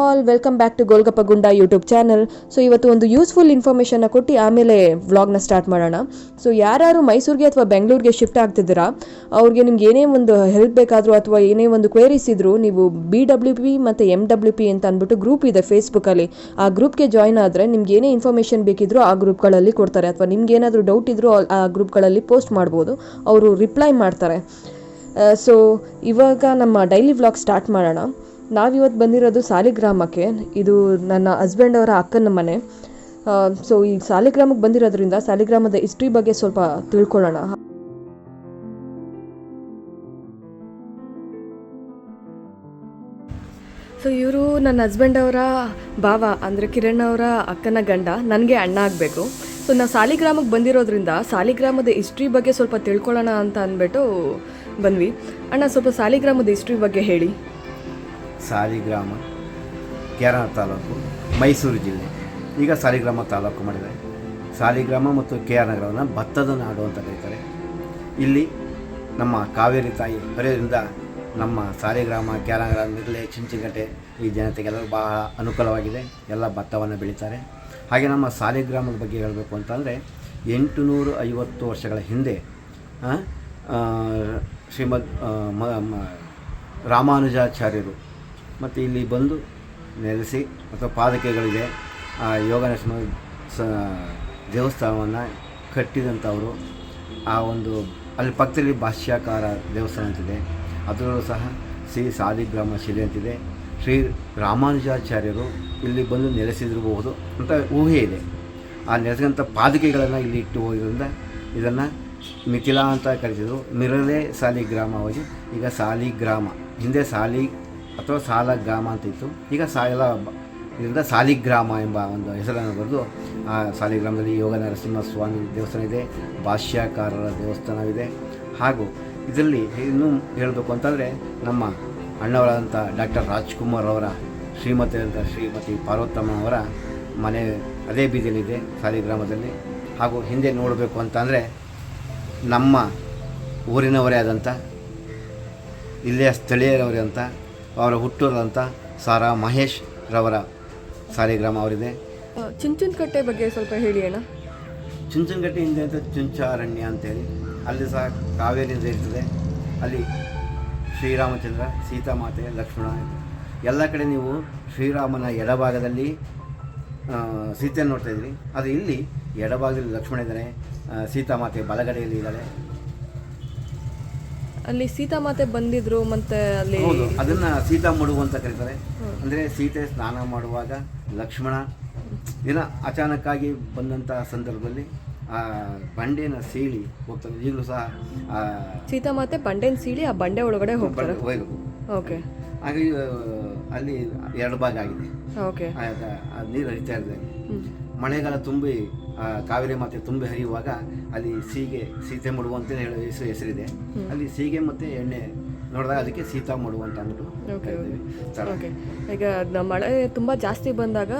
All welcome back to Golgappa Gunda YouTube channel. So ಇವತ್ತು ಒಂದು useful ಇನ್ಫಾರ್ಮೇಷನ್ನ ಕೊಟ್ಟು ಆಮೇಲೆ ವ್ಲಾಗ್ನ ಸ್ಟಾರ್ಟ್ ಮಾಡೋಣ. ಸೊ ಯಾರು ಮೈಸೂರಿಗೆ ಅಥವಾ ಬೆಂಗಳೂರಿಗೆ ಶಿಫ್ಟ್ ಆಗ್ತಿದ್ದೀರಾ ಅವ್ರಿಗೆ ನಿಮ್ಗೆ ಏನೇ ಒಂದು ಹೆಲ್ಪ್ ಬೇಕಾದರೂ ಅಥವಾ ಏನೇ ಒಂದು ಕ್ವೇರೀಸ್ ಇದ್ದರೂ ನೀವು BWP ಮತ್ತು MWP ಅಂತ ಅಂದ್ಬಿಟ್ಟು ಗ್ರೂಪ್ ಇದೆ ಫೇಸ್ಬುಕ್ಕಲ್ಲಿ. ಆ ಗ್ರೂಪ್ಗೆ ಜಾಯ್ನ್ ಆದರೆ ನಿಮ್ಗೆ ಏನೇ ಇನ್ಫಾರ್ಮೇಷನ್ ಬೇಕಿದ್ರೂ ಆ ಗ್ರೂಪ್ಗಳಲ್ಲಿ ಕೊಡ್ತಾರೆ, ಅಥವಾ ನಿಮ್ಗೆ ಏನಾದರೂ ಡೌಟ್ ಇದ್ದರೂ ಆ ಗ್ರೂಪ್ಗಳಲ್ಲಿ ಪೋಸ್ಟ್ ಮಾಡ್ಬೋದು, ಅವರು ರಿಪ್ಲೈ ಮಾಡ್ತಾರೆ. ಸೊ ಇವಾಗ ನಮ್ಮ ಡೈಲಿ ವ್ಲಾಗ್ ಸ್ಟಾರ್ಟ್ ಮಾಡೋಣ. ನಾವಿವತ್ತು ಬಂದಿರೋದು ಸಾಲಿಗ್ರಾಮಕ್ಕೆ. ಇದು ನನ್ನ ಹಸ್ಬೆಂಡ್ ಅವರ ಅಕ್ಕನ ಮನೆ. ಸೊ ಈ ಸಾಲಿಗ್ರಾಮಕ್ಕೆ ಬಂದಿರೋದ್ರಿಂದ ಸಾಲಿಗ್ರಾಮದ ಹಿಸ್ಟ್ರಿ ಬಗ್ಗೆ ಸ್ವಲ್ಪ ತಿಳ್ಕೊಳ್ಳೋಣ. ಸೊ ಇವರು ನನ್ನ ಹಸ್ಬೆಂಡ್ ಅವರ ಭಾವ, ಅಂದರೆ ಕಿರಣ್ ಅವರ ಅಕ್ಕನ ಗಂಡ, ನನಗೆ ಅಣ್ಣ ಆಗಬೇಕು. ಸೊ ನಾವು ಸಾಲಿಗ್ರಾಮಕ್ಕೆ ಬಂದಿರೋದ್ರಿಂದ ಸಾಲಿಗ್ರಾಮದ ಹಿಸ್ಟ್ರಿ ಬಗ್ಗೆ ಸ್ವಲ್ಪ ತಿಳ್ಕೊಳ್ಳೋಣ ಅಂತ ಅಂದ್ಬಿಟ್ಟು ಬಂದ್ವಿ. ಅಣ್ಣ, ಸ್ವಲ್ಪ ಸಾಲಿಗ್ರಾಮದ ಹಿಸ್ಟ್ರಿ ಬಗ್ಗೆ ಹೇಳಿ. ಸಾಲಿಗ್ರಾಮ ಕೇರಳ ತಾಲೂಕು, ಮೈಸೂರು ಜಿಲ್ಲೆ. ಈಗ ಸಾಲಿಗ್ರಾಮ ತಾಲೂಕು ಮಾಡಿದ್ದಾರೆ. ಸಾಲಿಗ್ರಾಮ ಮತ್ತು KR ನಗರವನ್ನು ಭತ್ತದ ನಾಡು ಅಂತ ಕರೀತಾರೆ. ಇಲ್ಲಿ ನಮ್ಮ ಕಾವೇರಿ ತಾಯಿ ಹರಿಯೋದ್ರಿಂದ ನಮ್ಮ ಸಾಲಿಗ್ರಾಮ, KR ನಗರ, ನಿರ್ಲೆ, ಚುಂಚನಕಟ್ಟೆ ಈ ಜನತೆಗೆಲ್ಲರೂ ಬಹಳ ಅನುಕೂಲವಾಗಿದೆ. ಎಲ್ಲ ಭತ್ತವನ್ನು ಬೆಳೀತಾರೆ. ಹಾಗೆ ನಮ್ಮ ಸಾಲಿಗ್ರಾಮದ ಬಗ್ಗೆ ಹೇಳಬೇಕು ಅಂತಂದರೆ 850 ವರ್ಷಗಳ ಹಿಂದೆ ಶ್ರೀಮದ್ ರಾಮಾನುಜಾಚಾರ್ಯರು ಮತ್ತು ಇಲ್ಲಿ ಬಂದು ನೆಲೆಸಿ ಅಥವಾ ಪಾದಕೆಗಳಿದೆ ಯೋಗ ನರಸಿಂಹ ದೇವಸ್ಥಾನವನ್ನು ಕಟ್ಟಿದಂಥವರು. ಆ ಒಂದು ಅಲ್ಲಿ ಪಕ್ಕದಲ್ಲಿ ಭಾಷ್ಯಕಾರ ದೇವಸ್ಥಾನ ಅಂತಿದೆ, ಅದರಲ್ಲೂ ಸಹ ಶ್ರೀ ಸಾಲಿಗ್ರಾಮ ಶಿಲೆ ಅಂತಿದೆ. ಶ್ರೀ ರಾಮಾನುಜಾಚಾರ್ಯರು ಇಲ್ಲಿ ಬಂದು ನೆಲೆಸಿದಿರಬಹುದು ಅಂತ ಊಹೆ ಇದೆ. ಆ ನೆಲೆಸಿದಂಥ ಪಾದಕೆಗಳನ್ನು ಇಲ್ಲಿ ಇಟ್ಟು ಹೋಗಿದ್ದರಿಂದ ಇದನ್ನು ಮಿಥಿಲಾ ಅಂತ ಕರೀತಿದ್ರು. ಮಿರಲೆ ಸಾಲಿಗ್ರಾಮವಾಗಿ ಈಗ ಸಾಲಿಗ್ರಾಮ, ಹಿಂದೆ ಸಾಲಿ ಅಥವಾ ಸಾಲಗ್ರಾಮ ಅಂತ ಇತ್ತು, ಈಗ ಇದರಿಂದ ಸಾಲಿಗ್ರಾಮ ಎಂಬ ಒಂದು ಹೆಸರನ್ನು ಬರೆದು ಆ ಸಾಲಿಗ್ರಾಮದಲ್ಲಿ ಯೋಗ ನರಸಿಂಹ ಸ್ವಾಮಿ ದೇವಸ್ಥಾನ ಇದೆ, ಭಾಷ್ಯಕಾರರ ದೇವಸ್ಥಾನವಿದೆ. ಹಾಗೂ ಇದರಲ್ಲಿ ಇನ್ನೂ ಹೇಳಬೇಕು ಅಂತಂದರೆ ನಮ್ಮ ಅಣ್ಣವರಾದಂಥ ಡಾಕ್ಟರ್ ರಾಜ್ಕುಮಾರ್ ಅವರ ಶ್ರೀಮತಿ ಪಾರ್ವತಮ್ಮನವರ ಮನೆ ಅದೇ ಬೀದಿಯಲ್ಲಿದೆ ಸಾಲಿಗ್ರಾಮದಲ್ಲಿ. ಹಾಗೂ ಹಿಂದೆ ನೋಡಬೇಕು ಅಂತಂದರೆ ನಮ್ಮ ಊರಿನವರೇ ಆದಂಥ, ಇಲ್ಲಿಯ ಸ್ಥಳೀಯರವರೇ ಅಂತ, ಅವರ ಹುಟ್ಟೂರಂಥ ಸಾರಾ ಮಹೇಶ್ ರವರ ಸಾಲಿಗ್ರಾಮ ಅವರಿದೆ. ಚುಂಚನಕಟ್ಟೆ ಬಗ್ಗೆ ಸ್ವಲ್ಪ ಹೇಳಿ ಅಣ್ಣ. ಚುಂಚನಕಟ್ಟೆ ಹಿಂದೆ ಅಂತ ಚುಂಚಾರಣ್ಯ ಅಂತೇಳಿ, ಅಲ್ಲಿ ಸಹ ಕಾವೇರಿ ಇರ್ತದೆ. ಅಲ್ಲಿ ಶ್ರೀರಾಮಚಂದ್ರ, ಸೀತಾಮಾತೆ, ಲಕ್ಷ್ಮಣ, ಎಲ್ಲ ಕಡೆ ನೀವು ಶ್ರೀರಾಮನ ಎಡಭಾಗದಲ್ಲಿ ಸೀತೆಯನ್ನು ನೋಡ್ತಾ ಇದ್ರಿ. ಅದು ಇಲ್ಲಿ ಎಡಭಾಗದಲ್ಲಿ ಲಕ್ಷ್ಮಣ ಇದ್ದಾನೆ, ಸೀತಾಮಾತೆ ಬಲಗಡೆಯಲ್ಲಿ ಇದ್ದಾಳೆ. ಅಲ್ಲಿ ಸೀತಾಮಾತೆ ಬಂದಿದ್ರು ಮತ್ತು ಅಲ್ಲಿ ಅದನ್ನು ಸೀತಾ ಮಡುವು ಅಂತ ಕರೀತಾರೆ. ಅಂದರೆ ಸೀತೆ ಸ್ನಾನ ಮಾಡುವಾಗ ಲಕ್ಷ್ಮಣ ದಿನ ಅಚಾನಕ್ಕಾಗಿ ಬಂದಂಥ ಸಂದರ್ಭದಲ್ಲಿ ಆ ಬಂಡೆನ ಸೀಳಿ ಹೋಗ್ತಾರೆ. ಈಗಲೂ ಸಹ ಸೀತಾಮಾತೆ ಬಂಡೆನ ಸೀಳಿ ಆ ಬಂಡೆ ಒಳಗಡೆ ಹೋಗ್ತಾರೆ. ಓಕೆ. ಹಾಗೆ ಅಲ್ಲಿ ಎರಡು ಭಾಗ ಆಗಿದೆ. ಓಕೆ. ನೀರು ಹರಿತಾ ಇದೆ. ಮಳೆಗಾಲ ತುಂಬಿ ಕಾವೇರಿ ಮಾತೆ ತುಂಬಿ ಹರಿಯುವಾಗ ಅಲ್ಲಿ ಸೀತೆ ಮಡುವು ಅಂತ ಹೇಳೋ ಹೆಸರಿದೆ. ಅಲ್ಲಿ ಸೀಗೆ ಮತ್ತು ಎಣ್ಣೆ ನೋಡಿದಾಗ ಅದಕ್ಕೆ ಸೀತಾ ಮಡುವು ಅಂತ ಅಂದ್ಬಿಟ್ಟು. ಓಕೆ. ಈಗ ಮಳೆ ತುಂಬ ಜಾಸ್ತಿ ಬಂದಾಗ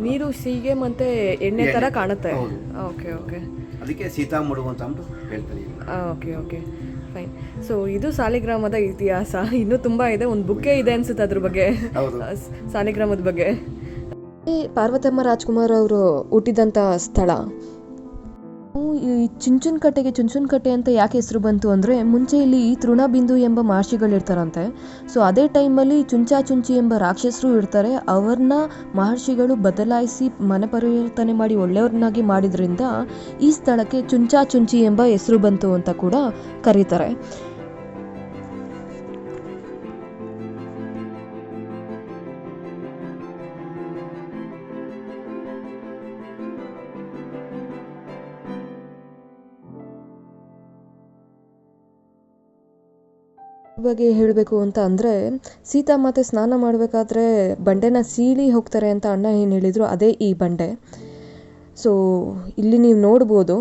ನೀರು ಸೀಗೆ ಮತ್ತು ಎಣ್ಣೆ ಥರ ಕಾಣುತ್ತೆ. Okay okay. ಅದಕ್ಕೆ ಸೀತಾ ಮಡುವು ಅಂತ ಅಂದ್ಬಿಟ್ಟು ಹೇಳ್ತಾರೆ. Okay okay, fine. ಸೊ ಇದು ಸಾಲಿಗ್ರಾಮದ ಇತಿಹಾಸ. ಇನ್ನೂ ತುಂಬ ಇದೆ, ಒಂದು ಬುಕ್ಕೇ ಇದೆ ಅನ್ಸುತ್ತೆ ಅದ್ರ ಬಗ್ಗೆ, ಸಾಲಿಗ್ರಾಮದ ಬಗ್ಗೆ. ಪಾರ್ವತಮ್ಮ ರಾಜ್ಕುಮಾರ್ ಅವರು ಹುಟ್ಟಿದಂಥ ಸ್ಥಳ. ಈ ಚುಂಚನಕಟ್ಟೆ ಅಂತ ಯಾಕೆ ಹೆಸರು ಬಂತು ಅಂದರೆ, ಮುಂಚೆ ಇಲ್ಲಿ ತೃಣಬಿಂದು ಎಂಬ ಮಹರ್ಷಿಗಳಿರ್ತಾರಂತೆ. ಸೊ ಅದೇ ಟೈಮಲ್ಲಿ ಚುಂಚಿ ಎಂಬ ರಾಕ್ಷಸರು ಇರ್ತಾರೆ. ಅವ್ರನ್ನ ಮಹರ್ಷಿಗಳು ಬದಲಾಯಿಸಿ ಮನೆ ಪರಿವರ್ತನೆ ಮಾಡಿ ಒಳ್ಳೆಯವ್ರನ್ನಾಗಿ ಮಾಡಿದ್ರಿಂದ ಈ ಸ್ಥಳಕ್ಕೆ ಚುಂಚಿ ಎಂಬ ಹೆಸರು ಬಂತು ಅಂತ ಕೂಡ ಕರೀತಾರೆ. ಬಗ್ಗೆ ಹೇಳಬೇಕು ಅಂತ ಅಂದರೆ, ಸೀತಾಮಾತೆ ಸ್ನಾನ ಮಾಡಬೇಕಾದ್ರೆ ಬಂಡೆನ ಸೀಳಿ ಹೋಗ್ತಾರೆ ಅಂತ ಅಣ್ಣ ಏನು ಹೇಳಿದರು, ಅದೇ ಈ ಬಂಡೆ. ಸೊ ಇಲ್ಲಿ ನೀವು ನೋಡ್ಬೋದು,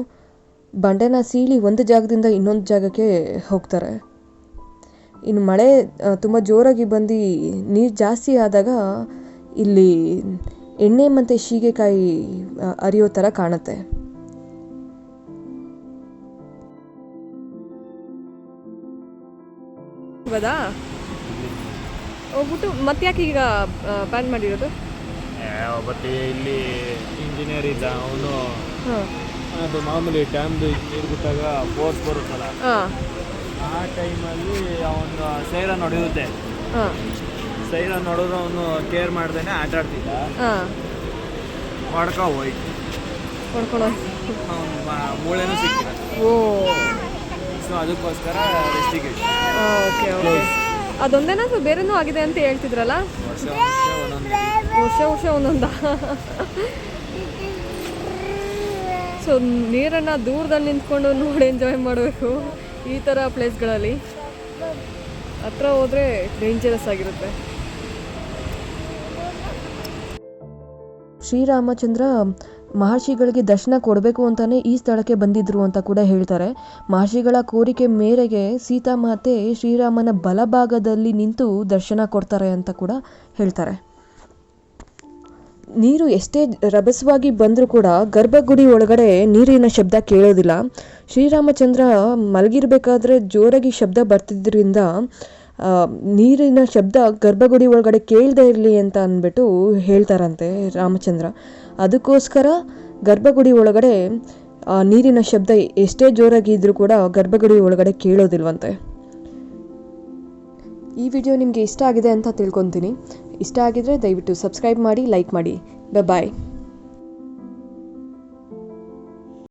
ಬಂಡೆನ ಸೀಳಿ ಒಂದು ಜಾಗದಿಂದ ಇನ್ನೊಂದು ಜಾಗಕ್ಕೆ ಹೋಗ್ತಾರೆ. ಇನ್ನು ಮಳೆ ತುಂಬ ಜೋರಾಗಿ ಬಂದು ನೀರು ಜಾಸ್ತಿ ಆದಾಗ ಇಲ್ಲಿ ಎಣ್ಣೆ ಮತ್ತು ಸೀಗೆಕಾಯಿ ಹರಿಯೋ ಥರ ಕಾಣುತ್ತೆ. ಹೋಗ್ಬಿಟ್ಟು ಮತ್ತೆ ಯಾಕೆ ಈಗ ಬ್ಯಾನ್ ಮಾಡಿರೋದು? ಮತ್ತೆ ಇಲ್ಲಿ ಇಂಜಿನಿಯರ್ ಇದ್ದ ಅವನು ಹಾಂ ಅದು ಮಾಮೂಲಿ ಡ್ಯಾಮ್ದು ನೀರು ಬಿಟ್ಟಾಗ ಫೋರ್ಸ್ ಬರುತ್ತಲ್ಲ ಹಾಂ ಆ ಟೈಮಲ್ಲಿ ಅವನು ಸೈರನ್ ಹೊಡೆಯುತ್ತೆ. ಹಾಂ ಸೈರನ್ ಹೊಡೆದ್ರು ಅವನು ಕೇರ್ ಮಾಡ್ದೇನೆ ಆಟ ಆಡ್ತಿದ್ದ. ಹಾಂ ಹೋಯ್ತು ಹೊಡ್ಕೊಂಡು ಅವನು ಮೂಳೆನೂ ಸಿಕ್ಕಿಲ್ಲ. ಓ ಸೊ ಅದಕ್ಕೋಸ್ಕರ ರೆಸ್ಟಿಗೆ ಓಕೆ ಓಕೆ. ಅದೊಂದೇನಾ ಅಥವಾ ಬೇರೆನೂ ಆಗಿದೆ ಅಂತ ಹೇಳ್ತಿದ್ರಲ್ಲ? ವರ್ಷ ಒಂದೊಂದ. ಸೊ ನೀರನ್ನು ದೂರದಲ್ಲಿ ನಿಂತ್ಕೊಂಡು ನೋಡಿ ಎಂಜಾಯ್ ಮಾಡಬೇಕು ಈ ಥರ ಪ್ಲೇಸ್ಗಳಲ್ಲಿ. ಹತ್ರ ಹೋದರೆ ಡೇಂಜರಸ್ ಆಗಿರುತ್ತೆ. ಶ್ರೀರಾಮಚಂದ್ರ ಮಹರ್ಷಿಗಳಿಗೆ ದರ್ಶನ ಕೊಡಬೇಕು ಅಂತಲೇ ಈ ಸ್ಥಳಕ್ಕೆ ಬಂದಿದ್ದರು ಅಂತ ಕೂಡ ಹೇಳ್ತಾರೆ. ಮಹರ್ಷಿಗಳ ಕೋರಿಕೆ ಮೇರೆಗೆ ಸೀತಾಮಾತೆ ಶ್ರೀರಾಮನ ಬಲಭಾಗದಲ್ಲಿ ನಿಂತು ದರ್ಶನ ಕೊಡ್ತಾರೆ ಅಂತ ಕೂಡ ಹೇಳ್ತಾರೆ. ನೀರು ಎಷ್ಟೇ ರಭಸವಾಗಿ ಬಂದರೂ ಕೂಡ ಗರ್ಭಗುಡಿ ಒಳಗಡೆ ನೀರಿನ ಶಬ್ದ ಕೇಳೋದಿಲ್ಲ. ಶ್ರೀರಾಮಚಂದ್ರ ಮಲಗಿರಬೇಕಾದ್ರೆ ಜೋರಾಗಿ ಶಬ್ದ ಬರ್ತಿದ್ದರಿಂದ ನೀರಿನ ಶಬ್ದ ಗರ್ಭಗುಡಿ ಒಳಗಡೆ ಕೇಳದೇ ಇರಲಿ ಅಂತ ಅಂದ್ಬಿಟ್ಟು ಹೇಳ್ತಾರಂತೆ ರಾಮಚಂದ್ರ. ಅದಕ್ಕೋಸ್ಕರ ಗರ್ಭಗುಡಿ ಒಳಗಡೆ ನೀರಿನ ಶಬ್ದ ಎಷ್ಟೇ ಜೋರಾಗಿ ಇದ್ದರೂ ಕೂಡ ಗರ್ಭಗುಡಿ ಒಳಗಡೆ ಕೇಳೋದಿಲ್ವಂತೆ. ಈ ವಿಡಿಯೋ ನಿಮಗೆ ಇಷ್ಟ ಆಗಿದೆ ಅಂತ ತಿಳ್ಕೊತೀನಿ. ಇಷ್ಟ ಆಗಿದ್ರೆ ದಯವಿಟ್ಟು ಸಬ್ಸ್ಕ್ರೈಬ್ ಮಾಡಿ, ಲೈಕ್ ಮಾಡಿ. ಬಾಯ್.